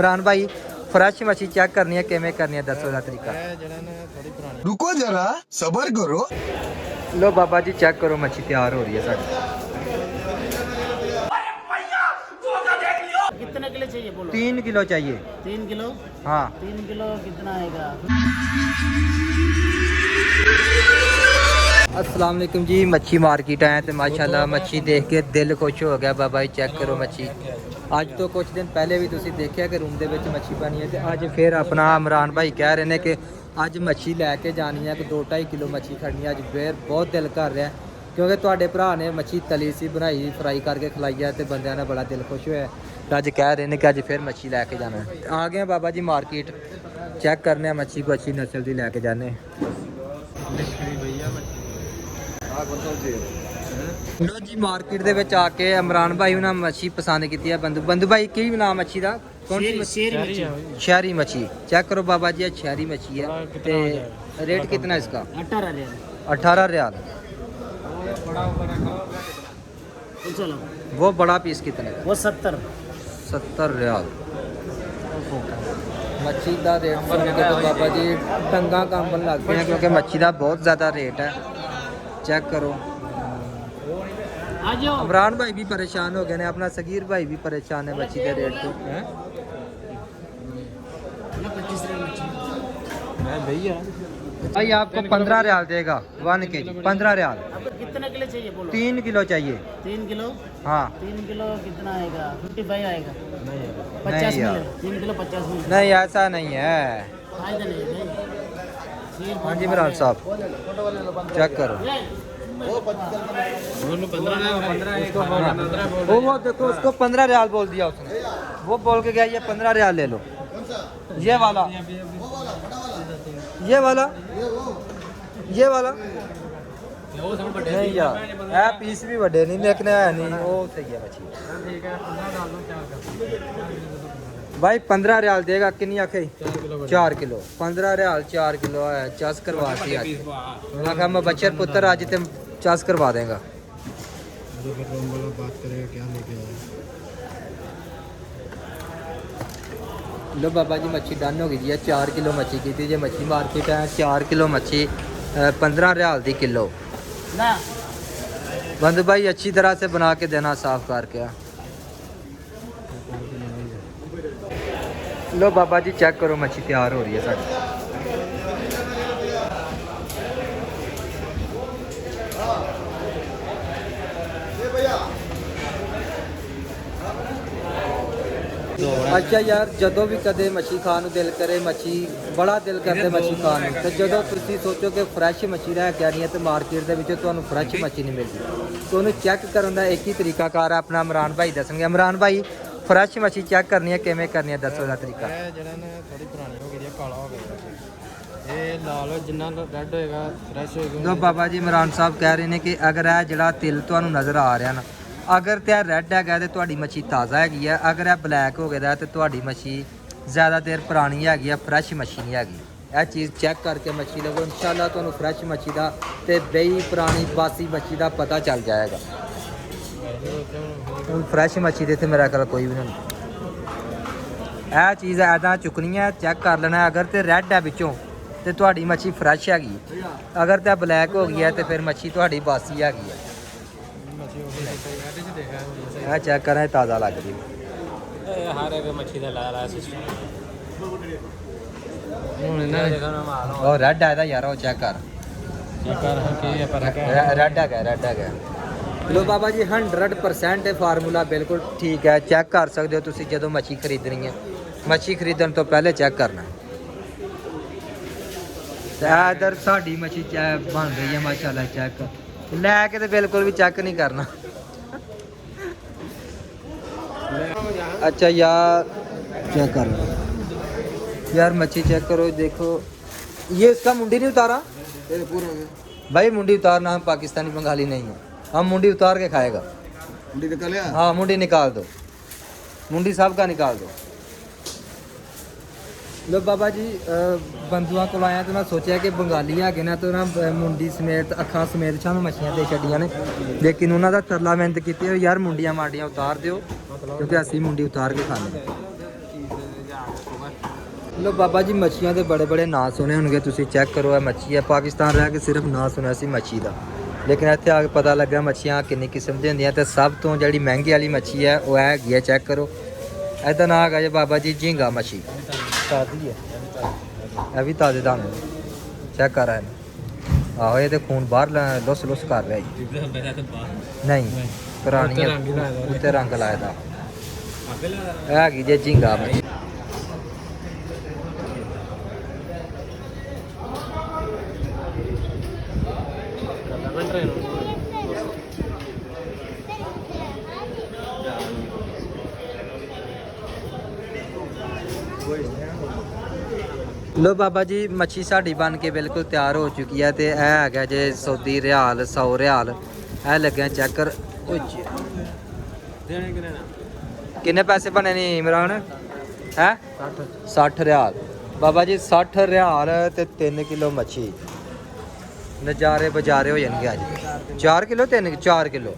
इमरान भाई फ्रेश मच्छी चेक करनी है किवें करनी है दसो दा तरीका। रुको जरा सबर करो। लो बाबा जी चेक करो मच्छी तैयार हो रही है साडी। कितने किलो चाहिए बोलो? 3 किलो चाहिए। 3 किलो? हाँ 3 किलो कितना आएगा? अस्सलाम वालेकुम जी, मच्छी मार्केट आए तो माशाल्लाह मच्छी देख के दिल खुश हो गया। बाबा जी चेक करो मच्छी। ਅੱਜ ਤੋਂ ਕੁਝ ਦਿਨ ਪਹਿਲੇ ਵੀ ਤੁਸੀਂ ਦੇਖਿਆ ਕਿ ਰੂਮ ਦੇ ਵਿੱਚ ਮੱਛੀ ਬਣੀ ਹੈ ਤੇ ਅੱਜ ਫਿਰ ਆਪਣਾ ਇਮਰਾਨ ਭਾਈ ਕਹਿ ਰਹੇ ਨੇ ਕਿ ਅੱਜ ਮੱਛੀ ਲੈ ਕੇ ਜਾਣੀ ਹੈ ਕਿ 2-2.5 ਕਿਲੋ ਮੱਛੀ ਖੜਨੀ ਹੈ। ਅੱਜ ਫਿਰ ਬਹੁਤ ਦਿਲ ਕਰ ਰਿਹਾ ਕਿਉਂਕਿ ਤੁਹਾਡੇ ਭਰਾ ਨੇ ਮੱਛੀ ਤਲੀ ਸੀ, ਬਣਾਈ, ਫਰਾਈ ਕਰਕੇ ਖਲਾਈ ਹੈ ਤੇ ਬੰਦਿਆਂ ਦਾ ਬੜਾ ਦਿਲ ਖੁਸ਼ ਹੋਇਆ। ਤੇ ਅੱਜ ਕਹਿ ਰਹੇ ਨੇ ਕਿ ਅੱਜ ਫਿਰ ਮੱਛੀ ਲੈ ਕੇ ਜਾਣਾ ਹੈ। ਆ ਗਏ ਬਾਬਾ ਜੀ ਮਾਰਕੀਟ, ਚੈੱਕ ਕਰਨੇ ਆ ਮੱਛੀ को अच्छी नस्ल ਦੀ ਲੈ ਕੇ ਜਾਣੇ। ਲੋ ਜੀ ਮਾਰਕੀਟ ਦੇ ਵਿੱਚ ਆ ਕੇ ਇਮਰਾਨ ਭਾਈ ਉਹਨਾਂ ਮੱਛੀ ਪਸੰਦ ਕੀਤੀ ਹੈ। ਬੰਦੂ ਭਾਈ ਕੀ ਨਾਮ ਮੱਛੀ ਦਾ? ਕੌਣ सी शेरी शहरी मच्छी। चेक करो बाबा जी, शहरी मच्छी है। ते रेट कितना है इसका? 18 रियाल। 18 रियाल। चलो वो बड़ा पीस कितने का? वो 70। 70 रियाल। मच्छी का रेट सुन के तो बाबा जी टंगा कंबन लग गए क्योंकि मच्छी का बहुत ज़्यादा रेट है। चेक करो। आ जाओ। इमरान भाई भी परेशान हो गए हैं, अपना सगीर भाई भी परेशान है मच्छी के रेट से। 25 रियाल मच्छी। भैया भाई आपको 15 रियाल देगा 1 केजी। 15 रियाल। आपको कितने किलो चाहिए बोलो? 3 किलो चाहिए। 3 किलो? हाँ 3 किलो कितना आएगा? 55 आएगा। नहीं 50 यार। मिले। 3 किलो 50 मिले। नहीं ऐसा नहीं है। फायदा नहीं है भाई। हाँ जी इमरान साहब चेक करो। वो देखो उसको 15 रियाल बोल दिया उसने। वो बोल के गया ये 15 रियाल ले लो। ये वाला, ये वाला, ये वाला नहीं यार, है पीस भी बड़े नहीं देखने है नहीं। वो सही है मछली भाई। 15 रियाल देगा कितनी आखे? 4 किलो। 15 रियाल 4 किलो है। चस करवाती आज आखा मैं बच्चर पुत्र आज ते चस करवा देगा। लो बाबा जी मच्छी डन हो गई जी। 4 किलो मच्छी की थी जी। मच्छी मार्केट है 4 किलो मच्छी 15 रियाल दी किलो। ना बंद भाई अच्छी तरह से बना के देना, साफ करके। लो बाबा जी चेक करो मच्छी तैयार हो रही है साड़ी। अच्छा यार ਜਦੋਂ ਵੀ ਕਦੇ ਮੱਛੀ ਖਾਣ ਨੂੰ ਦਿਲ ਕਰੇ, ਮੱਛੀ ਬੜਾ ਦਿਲ ਕਰਦੇ ਮੱਛੀ ਖਾਣ ਨੂੰ, ਤੇ ਜਦੋਂ ਤੁਸੀਂ ਸੋਚੋ ਕਿ ਫਰੈਸ਼ ਮੱਛੀ ਲੈ ਕੇ ਆਣੀ ਹੈ ਤੇ ਮਾਰਕੀਟ ਦੇ ਵਿੱਚ ਤੁਹਾਨੂੰ ਫਰੈਸ਼ ਮੱਛੀ ਨਹੀਂ ਮਿਲਦੀ, ਤਾਂ ਉਹਨੂੰ ਚੈੱਕ ਕਰਨ ਦਾ ਇੱਕ ਹੀ ਤਰੀਕਾਕਾਰ ਹੈ। ਆਪਣਾ ਇਮਰਾਨ ਭਾਈ ਦੱਸਣਗੇ। ਇਮਰਾਨ ਭਾਈ ਫਰੈਸ਼ ਮੱਛੀ ਚੈੱਕ ਕਰਨੀ ਹੈ ਕਿਵੇਂ ਕਰਨੀ ਹੈ ਦੱਸੋ ਦਾ ਤਰੀਕਾ। ਇਹ ਜਿਹੜਾ ਨਾ ਥੋੜੀ ਪੁਰਾਣੀ ਹੋ ਗਈ ਹੈ, ਕਾਲਾ ਹੋ ਗਿਆ। ਇਹ ਲਾਲ ਜਿੰਨਾ ਰੈੱਡ ਹੋਏਗਾ ਫਰੈਸ਼ ਹੋਏਗਾ। ਜੋ ਬਾਬਾ ਜੀ ਇਮਰਾਨ ਸਾਹਿਬ ਕਹਿ ਰਹੇ ਨੇ ਕਿ ਅਗਰ ਇਹ ਜਿਹੜਾ ਤਿਲ ਤੁਹਾਨੂੰ ਨਜ਼ਰ ਆ ਰਿਹਾ ਨਾ, ਅਗਰ ਤੇ ਇਹ ਰੈੱਡ ਹੈਗਾ ਤੇ ਤੁਹਾਡੀ ਮੱਛੀ ਤਾਜ਼ਾ ਹੈਗੀ ਹੈ। ਅਗਰ ਇਹ ਬਲੈਕ ਹੋ ਗਿਆ ਤੇ ਤੁਹਾਡੀ ਮੱਛੀ ਜ਼ਿਆਦਾ ਦੇਰ ਪੁਰਾਣੀ ਹੈਗੀ ਹੈ, ਫਰੈਸ਼ ਮੱਛੀ ਨਹੀਂ ਹੈਗੀ। ਇਹ ਚੀਜ਼ ਚੈੱਕ ਕਰਕੇ ਮੱਛੀ ਲਵੋ, ਇਨਸ਼ਾਅੱਲਾ ਤੁਹਾਨੂੰ ਫਰੈਸ਼ ਮੱਛੀ ਦਾ ਤੇ ਬਈ ਪੁਰਾਣੀ ਬਾਸੀ ਮੱਛੀ ਦਾ ਪਤਾ ਚੱਲ ਜਾਏਗਾ। ਹੁਣ ਫਰੈਸ਼ ਮੱਛੀ ਦੇ ਤੇ ਮੇਰਾ ਖਿਆਲ ਕੋਈ ਵੀ ਨਹੀਂ। ਇਹ ਚੀਜ਼ ਐਦਾਂ ਚੁੱਕਣੀ ਹੈ, ਚੈੱਕ ਕਰ ਲੈਣਾ। ਅਗਰ ਤੇ ਰੈੱਡ ਹੈ ਵਿੱਚੋਂ ਤੇ ਤੁਹਾਡੀ ਮੱਛੀ ਫਰੈਸ਼ ਹੈਗੀ, ਅਗਰ ਤੇ ਬਲੈਕ ਹੋ ਗਈ ਹੈ ਤੇ ਫਿਰ ਮੱਛੀ ਤੁਹਾਡੀ ਬਾਸੀ ਹੈਗੀ ਹੈ। ਇਹ ਚੈੱਕ ਕਰਾਂ ਤਾਜ਼ਾ ਲੱਗ ਰਹੀ ਹਰ ਇੱਕ ਮੱਛੀ ਦਾ ਲਾਲਾ ਸਿਸਟਮ ਹੁਣ ਉਹ ਰੈੱਡ ਹੈ ਤਾਂ ਯਾਰ ਉਹ ਚੈੱਕ ਕਰ। ਕਰ ਕੀ ਹੈ ਪਰ ਰੈੱਡ ਹੈਗਾ, ਰੈੱਡ ਹੈਗਾ। ਲੋ ਬਾਬਾ ਜੀ 100% ਇਹ ਫਾਰਮੂਲਾ ਬਿਲਕੁਲ ਠੀਕ ਹੈ। ਚੈੱਕ ਕਰ ਸਕਦੇ ਹੋ ਤੁਸੀਂ ਜਦੋਂ ਮੱਛੀ ਖਰੀਦਣੀ ਹੈ। ਮੱਛੀ ਖਰੀਦਣ ਤੋਂ ਪਹਿਲੇ ਚੈੱਕ ਕਰਨਾ। ਤੇ ਇਧਰ ਸਾਡੀ ਮੱਛੀ ਬਣ ਰਹੀ ਹੈ ਮਾਸ਼ਾਅੱਲਾ। ਚੈੱਕ ਲੈ ਕੇ ਤੇ ਬਿਲਕੁਲ ਵੀ ਚੈੱਕ ਨਹੀਂ ਕਰਨਾ। अच्छा यार चेक कर लो यार, मच्छी चेक करो। देखो ये इसका मुंडी नहीं उतारा भाई। मुंडी उतारना, हम पाकिस्तानी बंगाली नहीं है, हम मुंडी उतार के खाएगा। मुंडी निकाल लिया? हाँ मुंडी निकाल दो, मुंडी सब का निकाल दो। लो बाबा जी बंधुआ को आया तो ना सोचा कि बंगाली है ना तो ना मुंडी समेत अखा समेत सानू मछलियां दे छड़ियां ने, लेकिन उन्होंने दा तरला मिहनत की यार मुंडियां मांडियां उतार दियो क्योंकि असी मुंडी उतार के खाने। ਲੋ ਬਾਬਾ ਜੀ ਮੱਛੀਆਂ ਦੇ ਬੜੇ ਬੜੇ ਨਾਂ ਸੁਣੇ ਹੋਣਗੇ ਤੁਸੀਂ, ਚੈੱਕ ਕਰੋ ਇਹ ਮੱਛੀ ਹੈ। ਪਾਕਿਸਤਾਨ ਰਹਿ ਕੇ ਸਿਰਫ ਨਾਂ ਸੁਣਿਆ ਸੀ ਮੱਛੀ ਦਾ, ਲੇਕਿਨ ਇੱਥੇ ਆ ਕੇ ਪਤਾ ਲੱਗਾ ਮੱਛੀਆਂ ਕਿੰਨੀ ਕਿਸਮ ਦੀਆਂ ਹੁੰਦੀਆਂ। ਤੇ ਸਭ ਤੋਂ ਜਿਹੜੀ ਮਹਿੰਗੀ ਵਾਲੀ ਮੱਛੀ ਹੈ ਉਹ ਹੈਗੀ ਹੈ, ਚੈੱਕ ਕਰੋ ਇਹਦਾ ਨਾਂ ਹੈਗਾ ਜੀ ਬਾਬਾ ਜੀ ਝੀਂਗਾ ਮੱਛੀ। ਤਾਜ਼ੀ ਹੈ ਇਹ ਵੀ, ਤਾਜ਼ੇ ਦਾਣੇ ਚੈੱਕ ਕਰ ਰਹੇ ਨੇ। ਆਹੋ ਇਹ ਤੇ ਖੂਨ ਬਾਹਰ ਲੁੱਸ ਲੁੱਸ ਕਰ ਰਿਹਾ ਜੀ। ਨਹੀਂ ਪੁਰਾਣੀ ਹੈ, ਉੱਤੇ ਰੰਗ ਲਾਇਆ ਦਾ। ਇਹ ਹੈਗੀ ਜੀ ਝੀਂਗਾ ਮੱਛੀ। ਲੋ ਬਾਬਾ ਜੀ ਮੱਛੀ ਸਾਡੀ ਬਣ ਕੇ ਬਿਲਕੁਲ ਤਿਆਰ ਹੋ ਚੁੱਕੀ ਹੈ। ਤੇ ਇਹ ਹੈਗਾ ਜੇ ਸੌਦੀ ਰਿਆਲ 100 ਰਿਆਲ ਇਹ ਲੱਗਿਆ ਚੈੱਕ ਕਰ। ਕਿੰਨੇ ਪੈਸੇ ਬਣੇ ਨੇ ਇਮਰਾਨ? ਹੈ 60 ਰਿਆਲ ਬਾਬਾ ਜੀ, 60 ਰਿਆਲ ਤੇ 3 ਕਿਲੋ ਮੱਛੀ। ਨਜ਼ਾਰੇ ਬਜ਼ਾਰੇ ਹੋ ਜਾਣਗੇ ਅੱਜ। 4 ਕਿਲੋ 4 ਕਿਲੋ